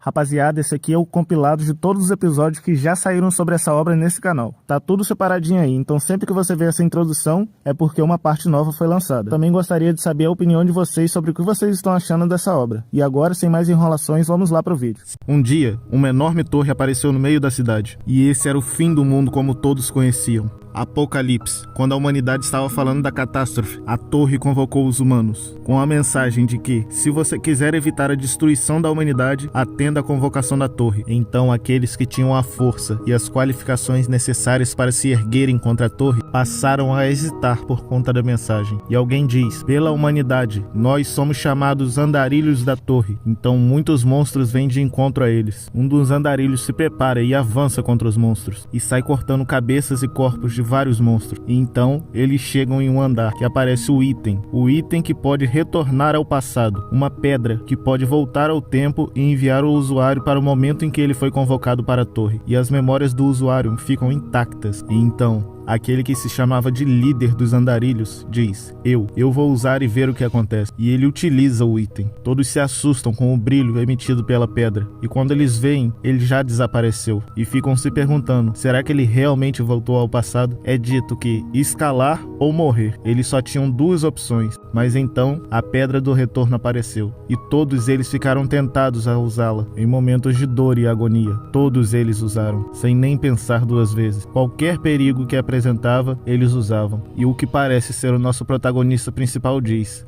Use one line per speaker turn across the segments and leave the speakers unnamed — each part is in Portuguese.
Rapaziada, esse aqui é o compilado de todos os episódios que já saíram sobre essa obra nesse canal. Tá tudo separadinho aí, então sempre que você vê essa introdução é porque uma parte nova foi lançada. Também gostaria de saber a opinião de vocês sobre o que vocês estão achando dessa obra. E agora, sem mais enrolações, vamos lá pro vídeo.
Um dia, uma enorme torre apareceu no meio da cidade, e esse era o fim do mundo como todos conheciam. Apocalipse. Quando a humanidade estava falando da catástrofe, a torre convocou os humanos, com a mensagem de que, se você quiser evitar a destruição da humanidade, atenda à convocação da torre. Então aqueles que tinham a força e as qualificações necessárias para se erguerem contra a torre, passaram a hesitar por conta da mensagem. E alguém diz: pela humanidade, nós somos chamados andarilhos da torre. Então muitos monstros vêm de encontro a eles. Um dos andarilhos se prepara e avança contra os monstros, e sai cortando cabeças e corpos de vários monstros. E então eles chegam em um andar que aparece o item que pode retornar ao passado, uma pedra que pode voltar ao tempo e enviar o usuário para o momento em que ele foi convocado para a torre, e as memórias do usuário ficam intactas. E então aquele que se chamava de líder dos andarilhos diz: eu vou usar e ver o que acontece. E ele utiliza o item. Todos se assustam com o brilho emitido pela pedra, e quando eles veem, ele já desapareceu, e ficam se perguntando: será que ele realmente voltou ao passado? É dito que escalar ou morrer. Eles só tinham duas opções, mas então a pedra do retorno apareceu, e todos eles ficaram tentados a usá-la. Em momentos de dor e agonia, todos eles usaram, sem nem pensar duas vezes. Qualquer perigo que apresentava, eles usavam. E o que parece ser o nosso protagonista principal diz: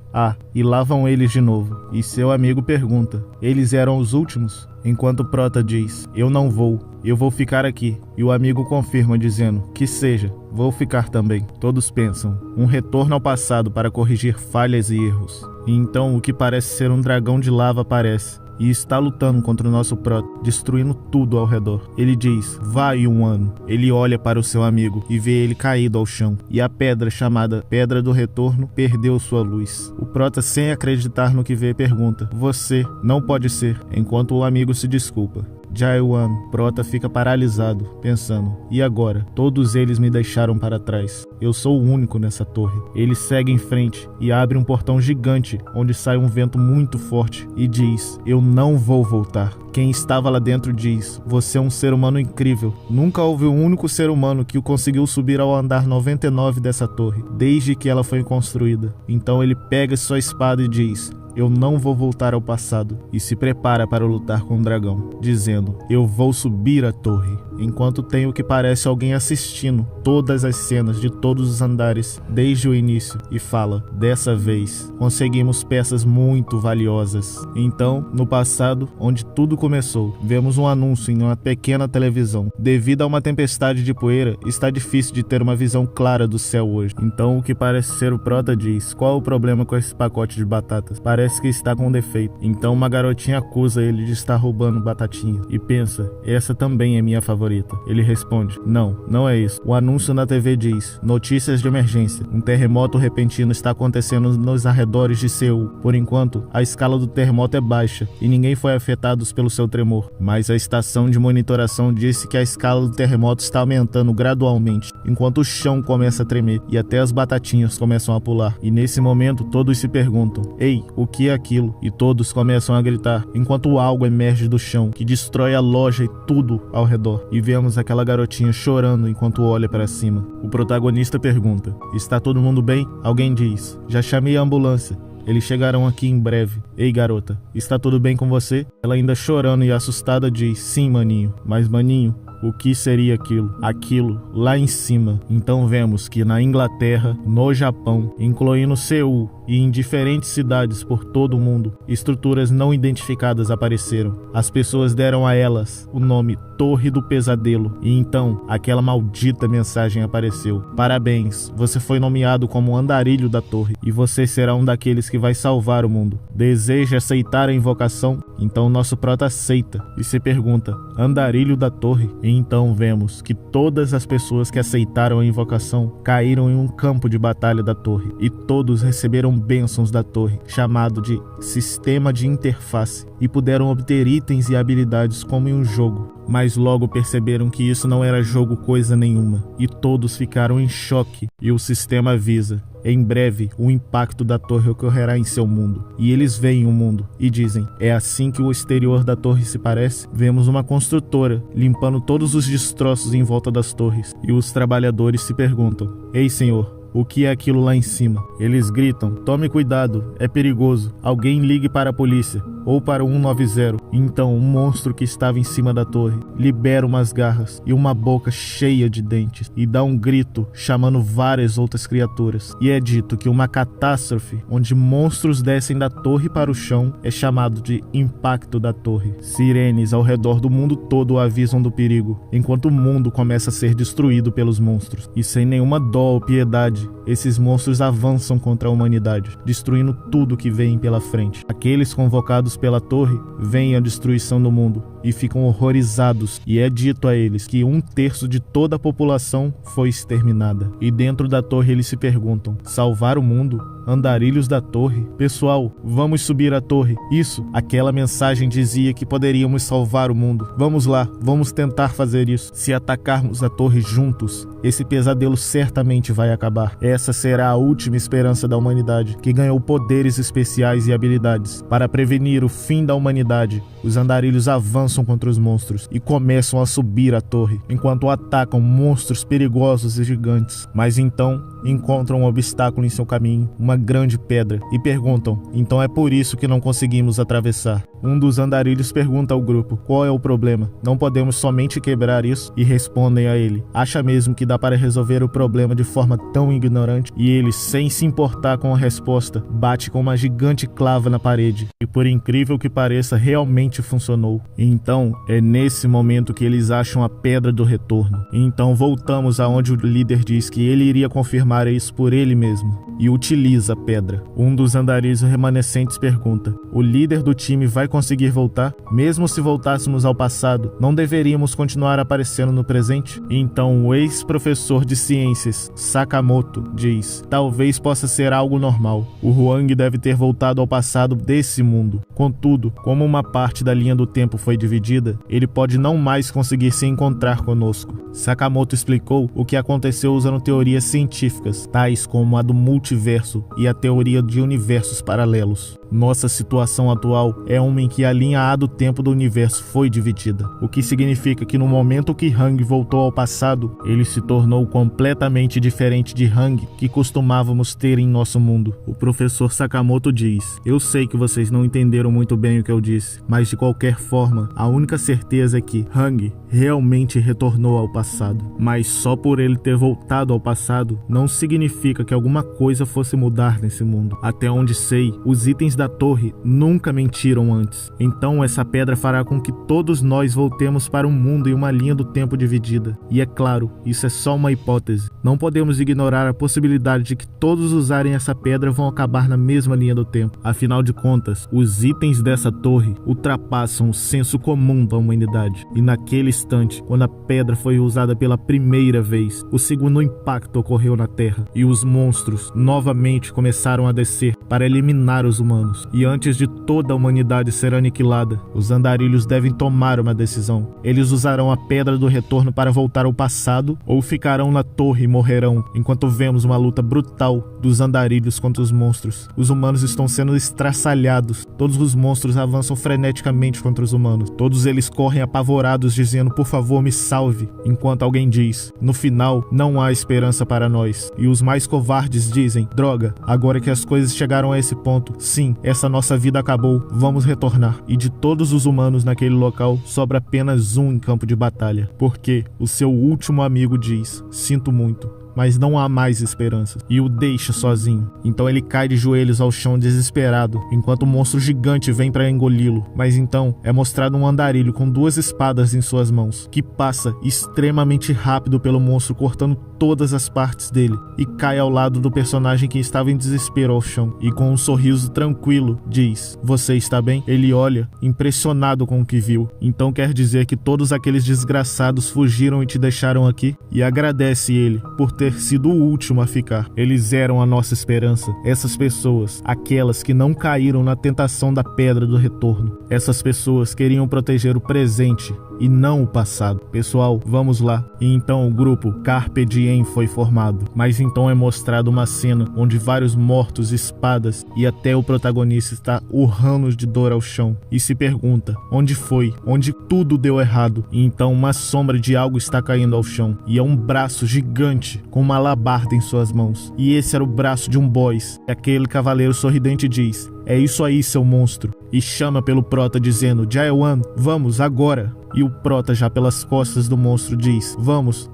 e lá vão eles de novo. E seu amigo pergunta: eles eram os últimos? Enquanto Prota diz: eu não vou, eu vou ficar aqui. E o amigo confirma dizendo: que seja, vou ficar também. Todos pensam: um retorno ao passado para corrigir falhas e erros. E então o que parece ser um dragão de lava aparece e está lutando contra o nosso Prota, destruindo tudo ao redor. Ele diz: vai um ano. Ele olha para o seu amigo e vê ele caído ao chão, e a pedra chamada Pedra do Retorno perdeu sua luz. O Prota, sem acreditar no que vê, pergunta: você não pode ser, enquanto o amigo se desculpa. Jaiwan. Prota fica paralisado, pensando: e agora? Todos eles me deixaram para trás. Eu sou o único nessa torre. Ele segue em frente e abre um portão gigante, onde sai um vento muito forte e diz: eu não vou voltar. Quem estava lá dentro diz: você é um ser humano incrível. Nunca houve um único ser humano que o conseguiu subir ao andar 99 dessa torre, desde que ela foi construída. Então ele pega sua espada e diz: eu não vou voltar ao passado, e se prepara para lutar com o dragão, dizendo: eu vou subir a torre. Enquanto tem o que parece alguém assistindo todas as cenas de todos os andares desde o início, e fala: dessa vez conseguimos peças muito valiosas. Então, no passado, onde tudo começou, vemos um anúncio em uma pequena televisão. Devido a uma tempestade de poeira, está difícil de ter uma visão clara do céu hoje. Então o que parece ser o Prota diz: qual o problema com esse pacote de batatas? Parece que está com defeito. Então uma garotinha acusa ele de estar roubando batatinha e pensa: essa também é minha favorita. Ele responde: não é isso. O anúncio na TV diz: notícias de emergência. Um terremoto repentino está acontecendo nos arredores de Seul. Por enquanto, a escala do terremoto é baixa e ninguém foi afetado pelo seu tremor. Mas a estação de monitoração disse que a escala do terremoto está aumentando gradualmente, enquanto o chão começa a tremer e até as batatinhas começam a pular. E nesse momento todos se perguntam: ei, o que é aquilo? E todos começam a gritar, enquanto algo emerge do chão, que destrói a loja e tudo ao redor. E vemos aquela garotinha chorando enquanto olha para cima. O protagonista pergunta: está todo mundo bem? Alguém diz: já chamei a ambulância. Eles chegarão aqui em breve. Ei, garota, está tudo bem com você? Ela, ainda chorando e assustada, diz: sim, maninho. Mas, maninho, o que seria aquilo? Aquilo lá em cima. Então vemos que na Inglaterra, no Japão, incluindo Seul e em diferentes cidades por todo o mundo, estruturas não identificadas apareceram. As pessoas deram a elas o nome Torre do Pesadelo. E então aquela maldita mensagem apareceu: parabéns, você foi nomeado como andarilho da torre, e você será um daqueles que vai salvar o mundo. Deseja aceitar a invocação? Então nosso Prota aceita e se pergunta: andarilho da torre? E então vemos que todas as pessoas que aceitaram a invocação caíram em um campo de batalha da torre, e todos receberam bênçãos da torre, chamado de Sistema de Interface, e puderam obter itens e habilidades como em um jogo. Mas logo perceberam que isso não era jogo coisa nenhuma, e todos ficaram em choque, e o sistema avisa: em breve, o impacto da torre ocorrerá em seu mundo. E eles veem o mundo e dizem: é assim que o exterior da torre se parece? Vemos uma construtora limpando todos os destroços em volta das torres. E os trabalhadores se perguntam: ei, senhor, o que é aquilo lá em cima? Eles gritam: tome cuidado, é perigoso. Alguém ligue para a polícia ou para o 190. Então um monstro que estava em cima da torre libera umas garras e uma boca cheia de dentes e dá um grito chamando várias outras criaturas. E é dito que uma catástrofe onde monstros descem da torre para o chão é chamado de impacto da torre. Sirenes ao redor do mundo todo avisam do perigo, enquanto o mundo começa a ser destruído pelos monstros. E sem nenhuma dó ou piedade, esses monstros avançam contra a humanidade, destruindo tudo que vem pela frente. Aqueles convocados pela torre veem a destruição do mundo e ficam horrorizados, e é dito a eles que 1/3 de toda a população foi exterminada. E dentro da torre eles se perguntam: salvar o mundo? Andarilhos da torre? Pessoal, vamos subir a torre. Isso, aquela mensagem dizia que poderíamos salvar o mundo. Vamos lá, vamos tentar fazer isso. Se atacarmos a torre juntos, esse pesadelo certamente vai acabar. Essa será a última esperança da humanidade, que ganhou poderes especiais e habilidades. Para prevenir o fim da humanidade, os andarilhos avançam contra os monstros e começam a subir a torre, enquanto atacam monstros perigosos e gigantes. Mas então encontram um obstáculo em seu caminho, uma grande pedra, e perguntam: então é por isso que não conseguimos atravessar? Um dos andarilhos pergunta ao grupo: qual é o problema? Não podemos somente quebrar isso? E respondem a ele: acha mesmo que dá para resolver o problema de forma tão ignorante? E ele, sem se importar com a resposta, bate com uma gigante clava na parede. E por incrível que pareça, realmente funcionou. E então é nesse momento que eles acham a pedra do retorno. E então voltamos aonde o líder diz que ele iria confirmar isso por ele mesmo e utiliza a pedra. Um dos andarilhos remanescentes pergunta: o líder do time vai conseguir voltar? Mesmo se voltássemos ao passado, não deveríamos continuar aparecendo no presente? E então o ex-professor de ciências, Sakamoto, diz: talvez possa ser algo normal. O Huang deve ter voltado ao passado desse mundo. Contudo, como uma parte da linha do tempo foi dividida, ele pode não mais conseguir se encontrar conosco. Sakamoto explicou o que aconteceu usando teorias científicas, tais como a do multiverso e a teoria de universos paralelos. Nossa situação atual é uma em que a linha A do tempo do universo foi dividida, o que significa que no momento que Hang voltou ao passado, ele se tornou completamente diferente de Hang que costumávamos ter em nosso mundo. O professor Sakamoto diz: eu sei que vocês não entenderam muito bem o que eu disse, mas de qualquer forma, a única certeza é que Hang realmente retornou ao passado. Mas só por ele ter voltado ao passado, não significa que alguma coisa fosse mudar nesse mundo. Até onde sei, os itens da torre nunca mentiram antes. Então essa pedra fará com que todos nós voltemos para um mundo e uma linha do tempo dividida. E é claro, isso é só uma hipótese. Não podemos ignorar a possibilidade de que todos usarem essa pedra vão acabar na mesma linha do tempo. Afinal de contas, os itens dessa torre ultrapassam o senso comum da humanidade. E naquele instante, quando a pedra foi usada pela primeira vez, o segundo impacto ocorreu na Terra e os monstros novamente começaram a descer para eliminar os humanos. E antes de toda a humanidade ser aniquilada, os andarilhos devem tomar uma decisão. Eles usarão a pedra do retorno para voltar ao passado ou ficarão na torre e morrerão, enquanto vemos uma luta brutal dos andarilhos contra os monstros. Os humanos estão sendo estraçalhados. Todos os monstros avançam freneticamente contra os humanos. Todos eles correm apavorados dizendo: por favor, me salve. Enquanto alguém diz: no final, não há esperança para nós. E os mais covardes dizem: droga, agora que as coisas chegaram a esse ponto, sim, essa nossa vida acabou, vamos retornar. E de todos os humanos naquele local, sobra apenas um em campo de batalha. Porque o seu último amigo diz: sinto muito, mas não há mais esperança, e o deixa sozinho. Então ele cai de joelhos ao chão desesperado, enquanto um monstro gigante vem para engoli-lo. Mas então é mostrado um andarilho com 2 espadas em suas mãos, que passa extremamente rápido pelo monstro, cortando todas as partes dele, e cai ao lado do personagem que estava em desespero ao chão, e com um sorriso tranquilo diz: você está bem? Ele olha, impressionado com o que viu. Então quer dizer que todos aqueles desgraçados fugiram e te deixaram aqui? E agradece ele por ter sido o último a ficar. Eles eram a nossa esperança. Essas pessoas, aquelas que não caíram na tentação da pedra do retorno. Essas pessoas queriam proteger o presente e não o passado. Pessoal, vamos lá. E então o grupo Carpe Diem foi formado. Mas então é mostrada uma cena onde vários mortos, espadas e até o protagonista está urrando de dor ao chão e se pergunta onde foi, onde tudo deu errado. E então uma sombra de algo está caindo ao chão e é um braço gigante com uma alabarda em suas mãos. E esse era o braço de um boss. E aquele cavaleiro sorridente diz: "É isso aí, seu monstro", e chama pelo prota dizendo: "Jaewan, vamos agora." E o prota, já pelas costas do monstro, diz: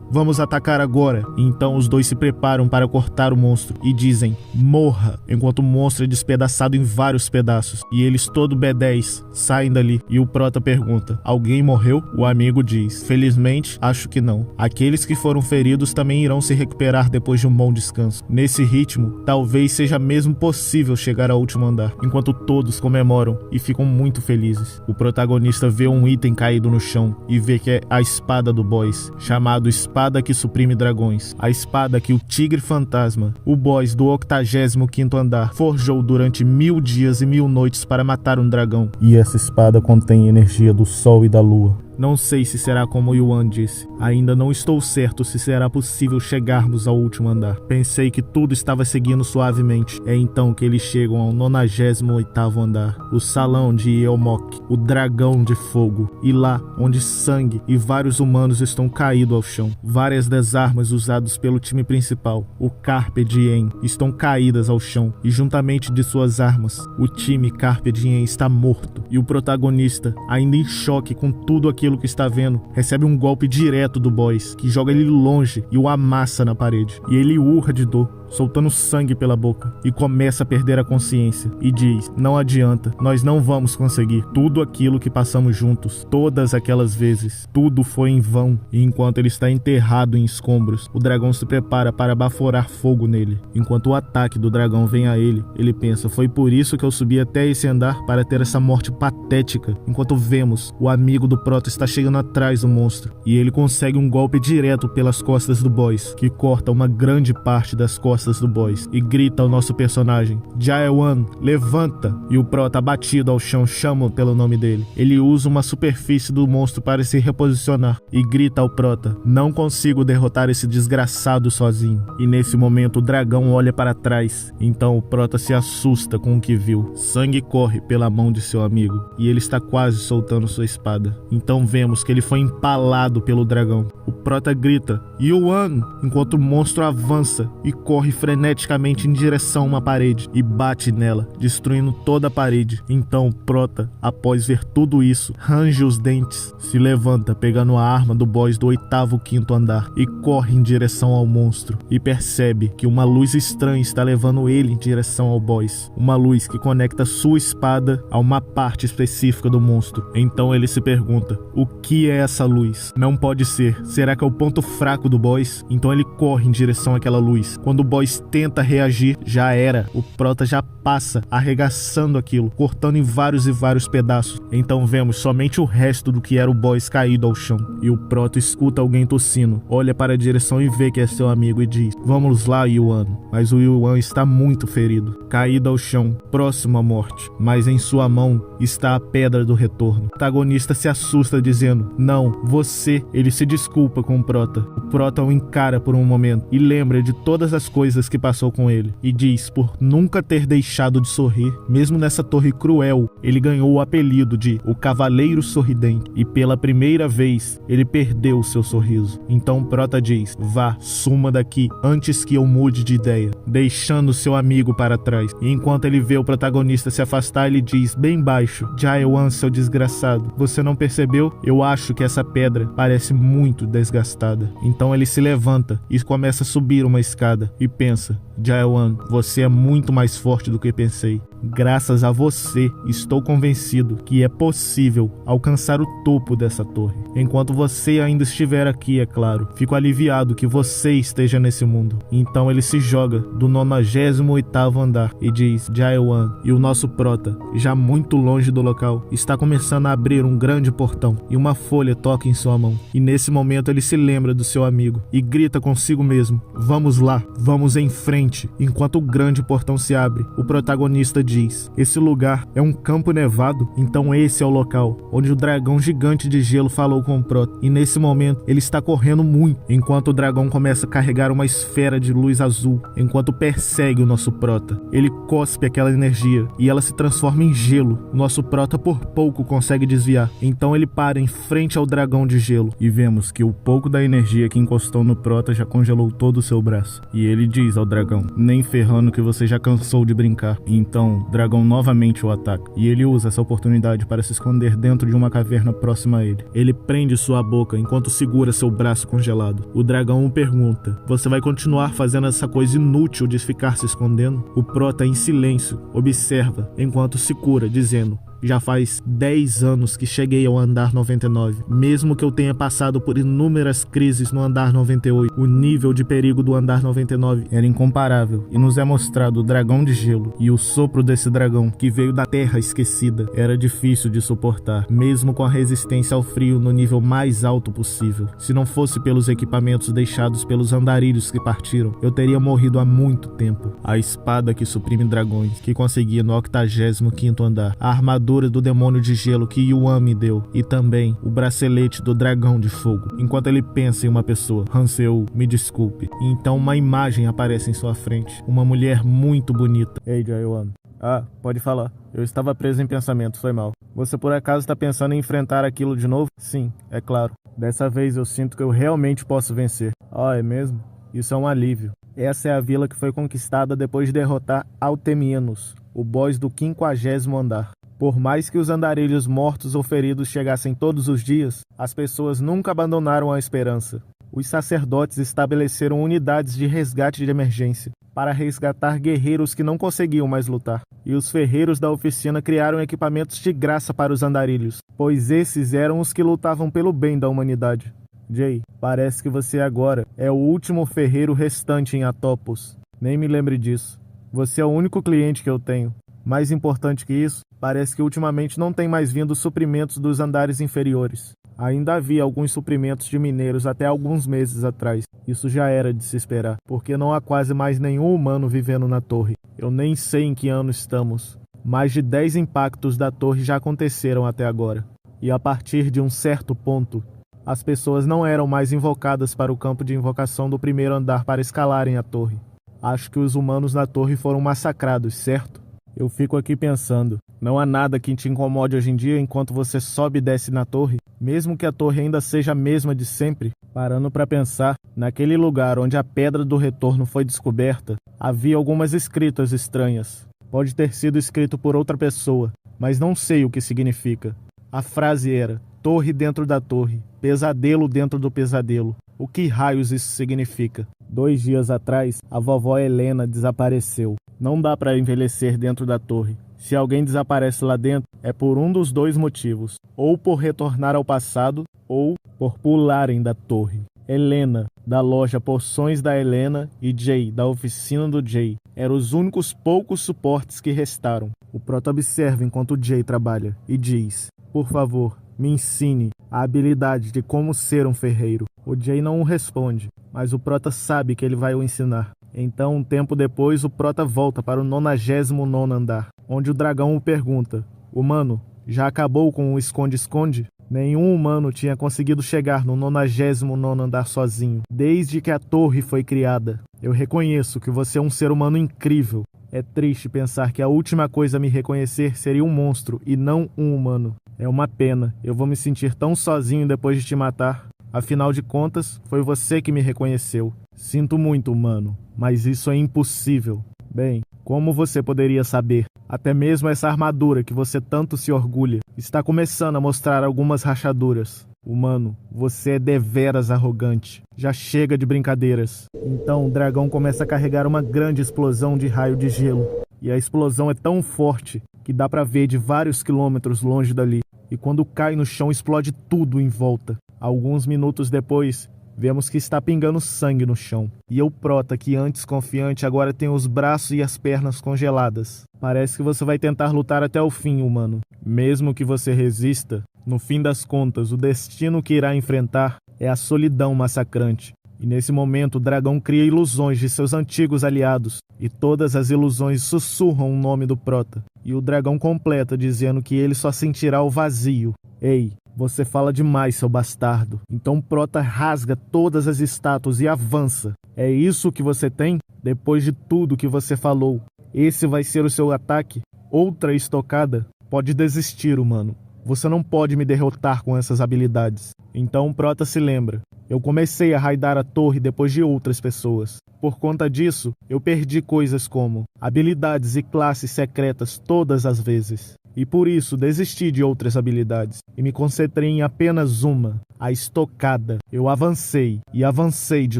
Vamos atacar agora." E então os dois se preparam para cortar o monstro e dizem: "Morra", enquanto o monstro é despedaçado em vários pedaços. E eles, todo B10, saem dali. E o prota pergunta: "Alguém morreu?" O amigo diz: "Felizmente, acho que não. Aqueles que foram feridos também irão se recuperar depois de um bom descanso. Nesse ritmo, talvez seja mesmo possível chegar ao último andar." Enquanto todos comemoram e ficam muito felizes, o protagonista vê um item caído no chão e vê que é a espada do boss, chamado Espada que Suprime Dragões. A espada que o Tigre Fantasma, o boss do 85º andar, forjou durante 1000 dias e 1000 noites para matar um dragão. E essa espada contém energia do sol e da lua. Não sei se será como Yuan disse. Ainda não estou certo se será possível chegarmos ao último andar. Pensei que tudo estava seguindo suavemente. É então que eles chegam ao 98º andar, o salão de Yeomok, o dragão de fogo. E lá, onde sangue e vários humanos estão caídos ao chão. Várias das armas usadas pelo time principal, o Carpe Diem, estão caídas ao chão. E juntamente de suas armas, o time Carpe Diem está morto. E o protagonista, ainda em choque com tudo aquilo que está vendo, recebe um golpe direto do boss, que joga ele longe e o amassa na parede. E ele urra de dor, soltando sangue pela boca, e começa a perder a consciência e diz: "Não adianta, nós não vamos conseguir. Tudo aquilo que passamos juntos, todas aquelas vezes, tudo foi em vão." E enquanto ele está enterrado em escombros, o dragão se prepara para baforar fogo nele. Enquanto o ataque do dragão vem a ele, ele pensa: "Foi por isso que eu subi até esse andar, para ter essa morte patética." Enquanto vemos, o amigo do prota está chegando atrás do monstro, e ele consegue um golpe direto pelas costas do boss, que corta uma grande parte das costas do boss, e grita ao nosso personagem: "Jaewan, levanta!" E o prota, abatido ao chão, chama pelo nome dele. Ele usa uma superfície do monstro para se reposicionar e grita ao prota: "Não consigo derrotar esse desgraçado sozinho." E nesse momento o dragão olha para trás. Então o prota se assusta com o que viu. Sangue corre pela mão de seu amigo e ele está quase soltando sua espada. Então vemos que ele foi empalado pelo dragão. O prota grita: "Yuan!" enquanto o monstro avança e corre freneticamente em direção a uma parede e bate nela, destruindo toda a parede. Então o prota, após ver tudo isso, range os dentes, se levanta pegando a arma do boss do 85º andar e corre em direção ao monstro, e percebe que uma luz estranha está levando ele em direção ao boss, uma luz que conecta sua espada a uma parte específica do monstro. Então ele se pergunta: o que é essa luz? Não pode ser. Será que é o ponto fraco do boss? Então ele corre em direção àquela luz. Quando o boss tenta reagir, já era. O prota já passa arregaçando aquilo, cortando em vários e vários pedaços. Então vemos somente o resto do que era o boss caído ao chão. E o prota escuta alguém tossindo, olha para a direção e vê que é seu amigo e diz: "Vamos lá, Yuan." Mas o Yuan está muito ferido, caído ao chão, próximo à morte. Mas em sua mão está a pedra do retorno. O protagonista se assusta dizendo: "Não, você." Ele se desculpa com o prota. O prota o encara por um momento e lembra de todas as coisas que passou com ele, e diz: por nunca ter deixado de sorrir, mesmo nessa torre cruel, ele ganhou o apelido de o Cavaleiro Sorridente, e pela primeira vez ele perdeu o seu sorriso. Então o prota diz: "Vá, suma daqui antes que eu mude de ideia", deixando seu amigo para trás. E enquanto ele vê o protagonista se afastar, ele diz bem baixo: "Jaewan, seu desgraçado, você não percebeu? Eu acho que essa pedra parece muito desgastada." Então ele se levanta e começa a subir uma escada e pensa: "Jaewan, você é muito mais forte do que pensei." Graças a você, estou convencido que é possível alcançar o topo dessa torre. Enquanto você ainda estiver aqui, é claro. Fico aliviado que você esteja nesse mundo. Então ele se joga do 98º andar e diz: Jaewan, e o nosso prota, já muito longe do local, está começando a abrir um grande portão e uma folha toca em sua mão. E nesse momento ele se lembra do seu amigo e grita consigo mesmo: vamos lá, vamos em frente. Enquanto o grande portão se abre, o protagonista diz: esse lugar é um campo nevado, então esse é o local onde o dragão gigante de gelo falou com o prota. E nesse momento ele está correndo muito, enquanto o dragão começa a carregar uma esfera de luz azul, enquanto persegue o nosso prota. Ele cospe aquela energia e ela se transforma em gelo. O nosso prota por pouco consegue desviar, então ele para em frente ao dragão de gelo e vemos que o pouco da energia que encostou no prota já congelou todo o seu braço. E ele diz ao dragão: nem ferrando que você já cansou de brincar. Então o dragão novamente o ataca e ele usa essa oportunidade para se esconder dentro de uma caverna próxima a ele. Ele prende sua boca enquanto segura seu braço congelado. O dragão o pergunta: você vai continuar fazendo essa coisa inútil de ficar se escondendo? O prota, em silêncio, observa enquanto se cura, dizendo: já faz 10 anos que cheguei ao andar 99. Mesmo que eu tenha passado por inúmeras crises no andar 98, o nível de perigo do andar 99 era incomparável. E nos é mostrado o dragão de gelo. E o sopro desse dragão, que veio da terra esquecida, era difícil de suportar, mesmo com a resistência ao frio no nível mais alto possível. Se não fosse pelos equipamentos deixados pelos andarilhos que partiram, eu teria morrido há muito tempo. A espada que suprime dragões, que conseguia no 85º andar. A armadura do demônio de gelo que Yuan me deu, e também o bracelete do dragão de fogo. Enquanto ele pensa em uma pessoa: Hanseu, me desculpe. E então uma imagem aparece em sua frente, uma mulher muito bonita.
Ei, Jaewan. Ah, pode falar. Eu estava preso em pensamentos, foi mal. Você por acaso está pensando em enfrentar aquilo de novo? Sim, é claro. Dessa vez eu sinto que eu realmente posso vencer. Ah, é mesmo? Isso é um alívio. Essa é a vila que foi conquistada depois de derrotar Altemianos, o boss do 50º andar. Por mais que os andarilhos mortos ou feridos chegassem todos os dias, as pessoas nunca abandonaram a esperança. Os sacerdotes estabeleceram unidades de resgate de emergência para resgatar guerreiros que não conseguiam mais lutar. E os ferreiros da oficina criaram equipamentos de graça para os andarilhos, pois esses eram os que lutavam pelo bem da humanidade. Jay, parece que você agora é o último ferreiro restante em Atopos. Nem me lembre disso. Você é o único cliente que eu tenho. Mais importante que isso, parece que ultimamente não tem mais vindo suprimentos dos andares inferiores. Ainda havia alguns suprimentos de mineiros até alguns meses atrás. Isso já era de se esperar, porque não há quase mais nenhum humano vivendo na torre. Eu nem sei em que ano estamos. Mais de 10 impactos da torre já aconteceram até agora. E a partir de um certo ponto, as pessoas não eram mais invocadas para o campo de invocação do primeiro andar para escalarem a torre. Acho que os humanos na torre foram massacrados, certo? Eu fico aqui pensando, não há nada que te incomode hoje em dia enquanto você sobe e desce na torre, mesmo que a torre ainda seja a mesma de sempre? Parando para pensar, naquele lugar onde a Pedra do Retorno foi descoberta, havia algumas escritas estranhas. Pode ter sido escrito por outra pessoa, mas não sei o que significa. A frase era: torre dentro da torre, pesadelo dentro do pesadelo. O que raios isso significa? 2 dias atrás, a vovó Helena desapareceu. Não dá para envelhecer dentro da torre. Se alguém desaparece lá dentro, é por um dos 2 motivos. Ou por retornar ao passado, ou por pularem da torre. Helena, da loja Poções da Helena, e Jay, da oficina do Jay, eram os únicos poucos suportes que restaram. O prota observa enquanto Jay trabalha e diz: por favor, me ensine a habilidade de como ser um ferreiro. O Jay não o responde, mas o prota sabe que ele vai o ensinar. Então, um tempo depois, o prota volta para o 99º andar, onde o dragão o pergunta: humano, já acabou com o esconde-esconde? Nenhum humano tinha conseguido chegar no 99º andar sozinho, desde que a torre foi criada. Eu reconheço que você é um ser humano incrível. É triste pensar que a última coisa a me reconhecer seria um monstro e não um humano. É uma pena, eu vou me sentir tão sozinho depois de te matar. Afinal de contas, foi você que me reconheceu. Sinto muito, humano, mas isso é impossível. Bem, como você poderia saber? Até mesmo essa armadura que você tanto se orgulha está começando a mostrar algumas rachaduras. Humano, você é deveras arrogante. Já chega de brincadeiras. Então o dragão começa a carregar uma grande explosão de raio de gelo. e a explosão é tão forte que dá pra ver de vários quilômetros longe dali. E quando cai no chão, explode tudo em volta. Alguns minutos depois, vemos que está pingando sangue no chão. E o Prota, que antes confiante, agora tem os braços e as pernas congeladas. Parece que você vai tentar lutar até o fim, humano. Mesmo que você resista, no fim das contas, o destino que irá enfrentar é a solidão massacrante. E nesse momento o dragão cria ilusões de seus antigos aliados, e todas as ilusões sussurram o nome do Prota. E o dragão completa dizendo que ele só sentirá o vazio. Ei, você fala demais, seu bastardo. Então Prota rasga todas as estátuas e avança. É isso que você tem? Depois de tudo que você falou, esse vai ser o seu ataque? Outra estocada? Pode desistir, humano. Você não pode me derrotar com essas habilidades. Então Prota se lembra. Eu comecei a raidar a torre depois de outras pessoas. Por conta disso, eu perdi coisas como habilidades e classes secretas todas as vezes. E por isso desisti de outras habilidades e me concentrei em apenas uma, a estocada. Eu avancei e avancei de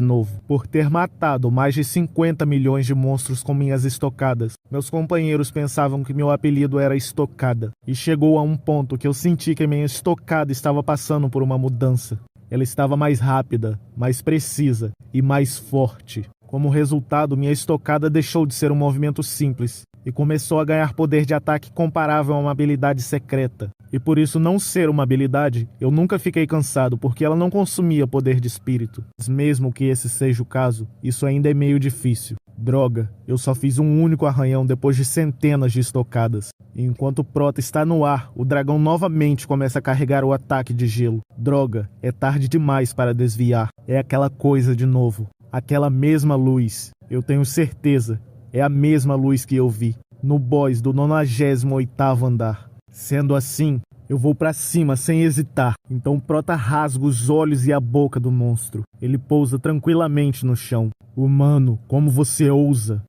novo. Por ter matado mais de 50 milhões de monstros com minhas estocadas, meus companheiros pensavam que meu apelido era Estocada. E chegou a um ponto que eu senti que minha estocada estava passando por uma mudança. Ela estava mais rápida, mais precisa e mais forte. Como resultado, minha estocada deixou de ser um movimento simples e começou a ganhar poder de ataque comparável a uma habilidade secreta. E por isso não ser uma habilidade, eu nunca fiquei cansado, porque ela não consumia poder de espírito. Mas mesmo que esse seja o caso, isso ainda é meio difícil. Droga, eu só fiz um único arranhão depois de centenas de estocadas. E enquanto o Prota está no ar, o dragão novamente começa a carregar o ataque de gelo. Droga, é tarde demais para desviar. É aquela coisa de novo. Aquela mesma luz. Eu tenho certeza. É a mesma luz que eu vi no boss do 98º andar. Sendo assim, eu vou pra cima sem hesitar. Então o Prota rasga os olhos e a boca do monstro. Ele pousa tranquilamente no chão. Humano, como você ousa?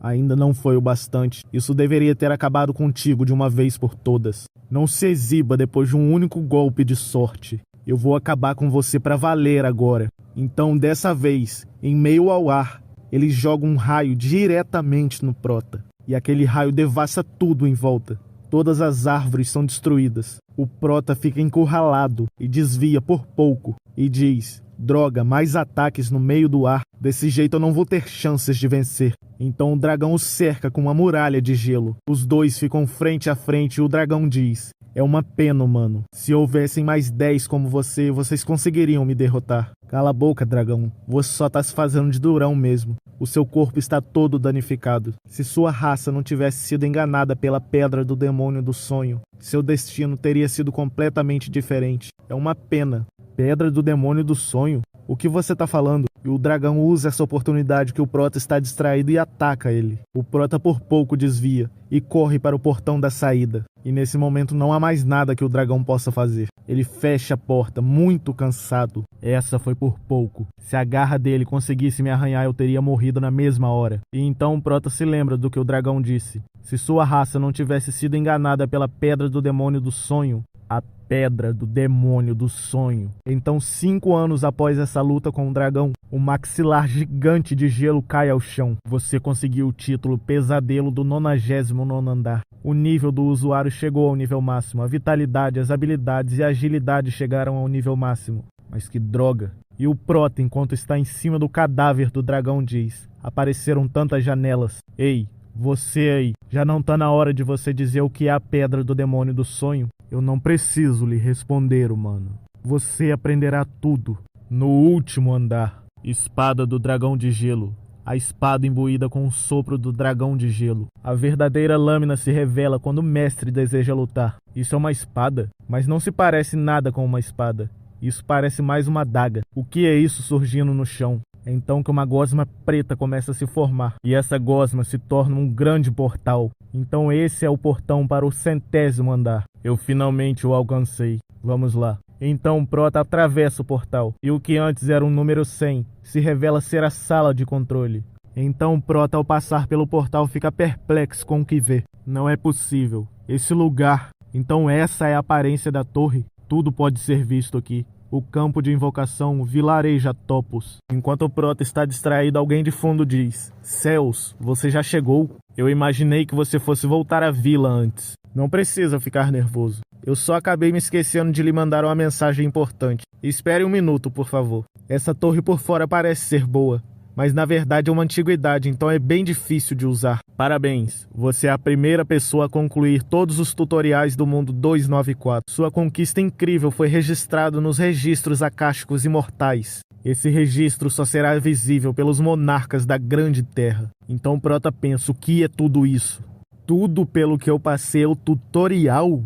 Ainda não foi o bastante. Isso deveria ter acabado contigo de uma vez por todas. Não se exiba depois de um único golpe de sorte. Eu vou acabar com você pra valer agora. Então, dessa vez, em meio ao ar, ele joga um raio diretamente no Prota. E aquele raio devassa tudo em volta. Todas as árvores são destruídas. O Prota fica encurralado e desvia por pouco. E diz: droga, mais ataques no meio do ar. Desse jeito eu não vou ter chances de vencer. Então o dragão o cerca com uma muralha de gelo. Os dois ficam frente a frente e o dragão diz: é uma pena, mano. Se houvessem mais 10 como você, vocês conseguiriam me derrotar. Cala a boca, dragão. Você só tá se fazendo de durão mesmo. O seu corpo está todo danificado. Se sua raça não tivesse sido enganada pela pedra do demônio do sonho, seu destino teria sido completamente diferente. É uma pena. Pedra do demônio do sonho? O que você tá falando? E o dragão usa essa oportunidade que o Prota está distraído e ataca ele. O Prota por pouco desvia e corre para o portão da saída. E nesse momento não há mais nada que o dragão possa fazer. Ele fecha a porta, muito cansado. Essa foi por pouco. Se a garra dele conseguisse me arranhar, eu teria morrido na mesma hora. E então o Prota se lembra do que o dragão disse. Se sua raça não tivesse sido enganada pela pedra do demônio do sonho, a pedra do demônio do sonho. Então, 5 anos após essa luta com o dragão, um maxilar gigante de gelo cai ao chão. Você conseguiu o título Pesadelo do 99º andar. O nível do usuário chegou ao nível máximo. A vitalidade, as habilidades e a agilidade chegaram ao nível máximo. Mas que droga! E o Prota, enquanto está em cima do cadáver do dragão, diz: apareceram tantas janelas. Ei, você aí, já não tá na hora de você dizer o que é a pedra do demônio do sonho? Eu não preciso lhe responder, humano. Você aprenderá tudo no último andar. Espada do dragão de gelo. A espada imbuída com o sopro do dragão de gelo. A verdadeira lâmina se revela quando o mestre deseja lutar. Isso é uma espada, mas não se parece nada com uma espada. Isso parece mais uma adaga. O que é isso surgindo no chão? É então que uma gosma preta começa a se formar. E essa gosma se torna um grande portal. Então esse é o portão para o 100º andar. Eu finalmente o alcancei. Vamos lá. Então Prota atravessa o portal. E o que antes era um número 100 se revela ser a sala de controle. Então Prota, ao passar pelo portal, fica perplexo com o que vê. Não é possível. Esse lugar. Então essa é a aparência da torre. Tudo pode ser visto aqui. O campo de invocação vilareja Topos. Enquanto o Prota está distraído, alguém de fundo diz: Céus, você já chegou? Eu imaginei que você fosse voltar à vila antes. Não precisa ficar nervoso. Eu só acabei me esquecendo de lhe mandar uma mensagem importante. Espere um minuto, por favor. Essa torre por fora parece ser boa, mas na verdade é uma antiguidade, então é bem difícil de usar. Parabéns, você é a primeira pessoa a concluir todos os tutoriais do mundo 294. Sua conquista incrível foi registrada nos registros acásticos imortais. Esse registro só será visível pelos monarcas da Grande Terra. Então Prota pensa, o que é tudo isso? Tudo pelo que eu passei o tutorial?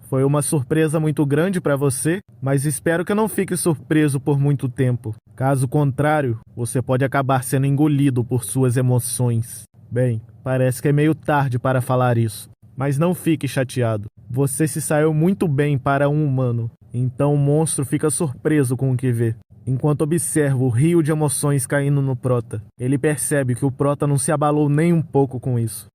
Foi uma surpresa muito grande para você, mas espero que não fique surpreso por muito tempo. Caso contrário, você pode acabar sendo engolido por suas emoções. Bem, parece que é meio tarde para falar isso, mas não fique chateado. Você se saiu muito bem para um humano, então o monstro fica surpreso com o que vê. Enquanto observa o rio de emoções caindo no Prota, ele percebe que o Prota não se abalou nem um pouco com isso.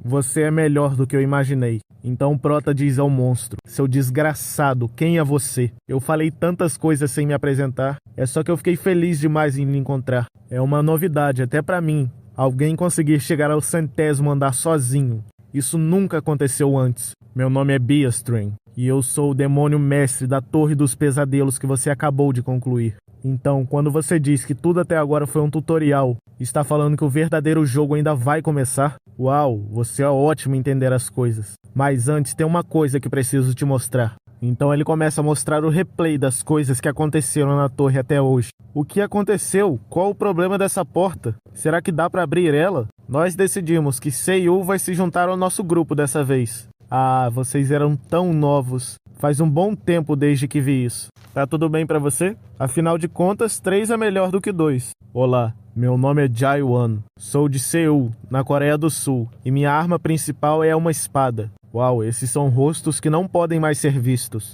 Você é melhor do que eu imaginei. Então Prota diz ao monstro, seu desgraçado, quem é você? Eu falei tantas coisas sem me apresentar, é só que eu fiquei feliz demais em lhe encontrar. É uma novidade até pra mim, alguém conseguir chegar ao 100º andar sozinho. Isso nunca aconteceu antes. Meu nome é Beastren, e eu sou o demônio mestre da Torre dos Pesadelos que você acabou de concluir. Então, quando você diz que tudo até agora foi um tutorial, está falando que o verdadeiro jogo ainda vai começar? Uau, você é ótimo em entender as coisas. Mas antes tem uma coisa que preciso te mostrar. Então ele começa a mostrar o replay das coisas que aconteceram na torre até hoje. O que aconteceu? Qual o problema dessa porta? Será que dá para abrir ela? Nós decidimos que Seiyu vai se juntar ao nosso grupo dessa vez. Ah, vocês eram tão novos. Faz um bom tempo desde que vi isso. Tá tudo bem pra você? Afinal de contas, 3 é melhor do que 2. Olá, meu nome é Jaiwan. Sou de Seul, na Coreia do Sul, e minha arma principal é uma espada. Uau, esses são rostos que não podem mais ser vistos.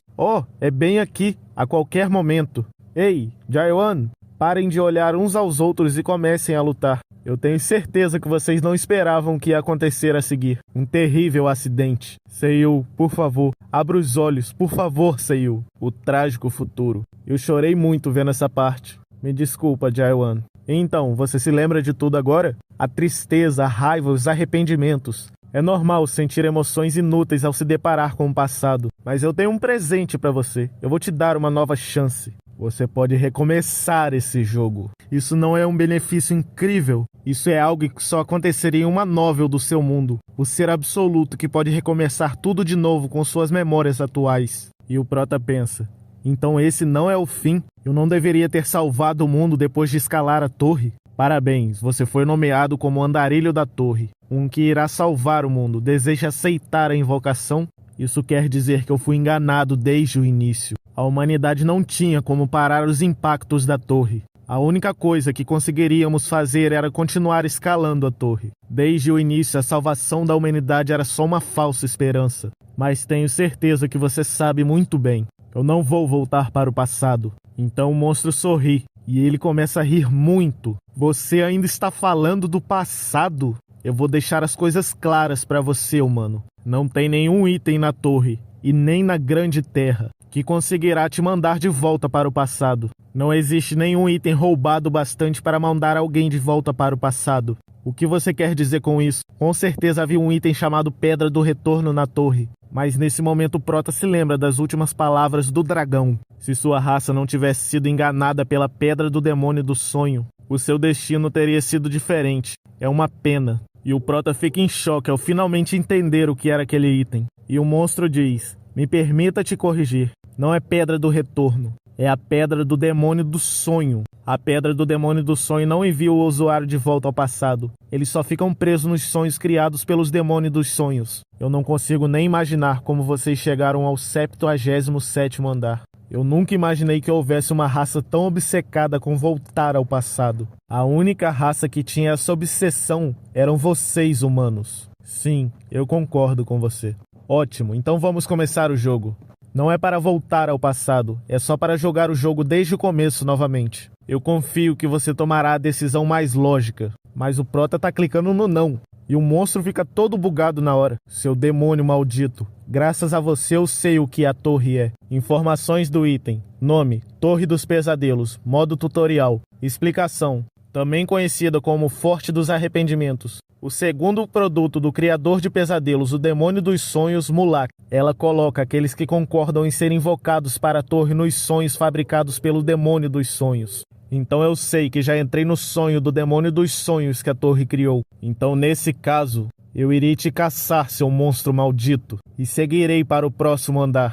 É bem aqui, a qualquer momento. Ei, Jaiwan, parem de olhar uns aos outros e comecem a lutar. Eu tenho certeza que vocês não esperavam o que ia acontecer a seguir. Um terrível acidente. Seiyu, por favor, abra os olhos, por favor, Seiyu. O trágico futuro. Eu chorei muito vendo essa parte. Me desculpa, Jaiwan. Então, você se lembra de tudo agora? A tristeza, a raiva, os arrependimentos. É normal sentir emoções inúteis ao se deparar com o passado. Mas eu tenho um presente pra você. Eu vou te dar uma nova chance. Você pode recomeçar esse jogo. Isso não é um benefício incrível? Isso é algo que só aconteceria em uma novel do seu mundo. O ser absoluto que pode recomeçar tudo de novo com suas memórias atuais. E o Prota pensa, então esse não é o fim? Eu não deveria ter salvado o mundo depois de escalar a torre? Parabéns, você foi nomeado como Andarilho da Torre. Um que irá salvar o mundo. Deseja aceitar a invocação? Isso quer dizer que eu fui enganado desde o início. A humanidade não tinha como parar os impactos da torre. A única coisa que conseguiríamos fazer era continuar escalando a torre. Desde o início, a salvação da humanidade era só uma falsa esperança. Mas tenho certeza que você sabe muito bem. Eu não vou voltar para o passado. Então o monstro sorri, e ele começa a rir muito. Você ainda está falando do passado? Eu vou deixar as coisas claras para você, humano. Não tem nenhum item na torre, e nem na Grande Terra, que conseguirá te mandar de volta para o passado. Não existe nenhum item roubado bastante para mandar alguém de volta para o passado. O que você quer dizer com isso? Com certeza havia um item chamado Pedra do Retorno na torre. Mas nesse momento o Prota se lembra das últimas palavras do dragão. Se sua raça não tivesse sido enganada pela Pedra do Demônio do Sonho, o seu destino teria sido diferente. É uma pena. E o Prota fica em choque ao finalmente entender o que era aquele item. E o monstro diz, me permita te corrigir. Não é Pedra do Retorno. É a Pedra do Demônio do Sonho. A Pedra do Demônio do Sonho não envia o usuário de volta ao passado. Eles só ficam presos nos sonhos criados pelos demônios dos sonhos. Eu não consigo nem imaginar como vocês chegaram ao 77º andar. Eu nunca imaginei que houvesse uma raça tão obcecada com voltar ao passado. A única raça que tinha essa obsessão eram vocês, humanos. Sim, eu concordo com você. Ótimo, então vamos começar o jogo. Não é para voltar ao passado, é só para jogar o jogo desde o começo novamente. Eu confio que você tomará a decisão mais lógica, mas o Prota tá clicando no não, e o monstro fica todo bugado na hora. Seu demônio maldito, graças a você eu sei o que a torre é. Informações do item, nome, Torre dos Pesadelos, modo tutorial, explicação. também conhecida como Forte dos Arrependimentos. O segundo produto do criador de pesadelos, o demônio dos sonhos, Mulak. Ela coloca aqueles que concordam em ser invocados para a torre nos sonhos fabricados pelo demônio dos sonhos. Então eu sei que já entrei no sonho do demônio dos sonhos que a torre criou. Então nesse caso, eu irei te caçar, seu monstro maldito, e seguirei para o próximo andar.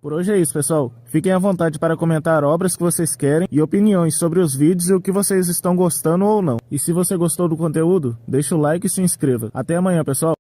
Por hoje é isso, pessoal. Fiquem à vontade para comentar obras que vocês querem e opiniões sobre os vídeos e o que vocês estão gostando ou não. E se você gostou do conteúdo, deixa o like e se inscreva. Até amanhã, pessoal.